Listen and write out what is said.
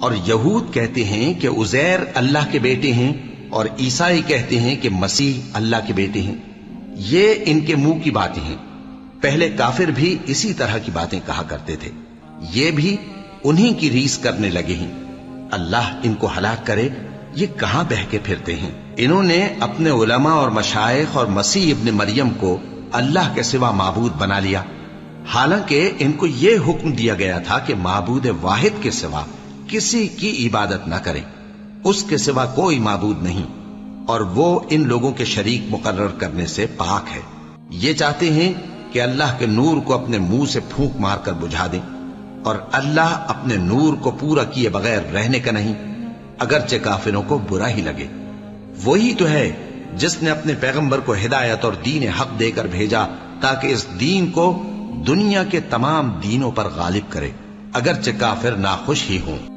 اور یہود کہتے ہیں کہ عزیر اللہ کے بیٹے ہیں، اور عیسائی کہتے ہیں کہ مسیح اللہ کے بیٹے ہیں۔ یہ ان کے منہ کی باتیں ہیں۔ پہلے کافر بھی اسی طرح کی باتیں کہا کرتے تھے، یہ بھی انہی کی ریس کرنے لگے ہیں۔ اللہ ان کو ہلاک کرے، یہ کہاں بہہ کے پھرتے ہیں؟ انہوں نے اپنے علماء اور مشائخ اور مسیح ابن مریم کو اللہ کے سوا معبود بنا لیا، حالانکہ ان کو یہ حکم دیا گیا تھا کہ معبود واحد کے سوا کسی کی عبادت نہ کریں، اس کے سوا کوئی معبود نہیں، اور وہ ان لوگوں کے شریک مقرر کرنے سے پاک ہے۔ یہ چاہتے ہیں کہ اللہ کے نور کو اپنے منہ سے پھونک مار کر بجھا دیں، اور اللہ اپنے نور کو پورا کیے بغیر رہنے کا نہیں، اگرچہ کافروں کو برا ہی لگے۔ وہی تو ہے جس نے اپنے پیغمبر کو ہدایت اور دین حق دے کر بھیجا تاکہ اس دین کو دنیا کے تمام دینوں پر غالب کرے، اگرچہ کافر ناخوش ہی ہوں۔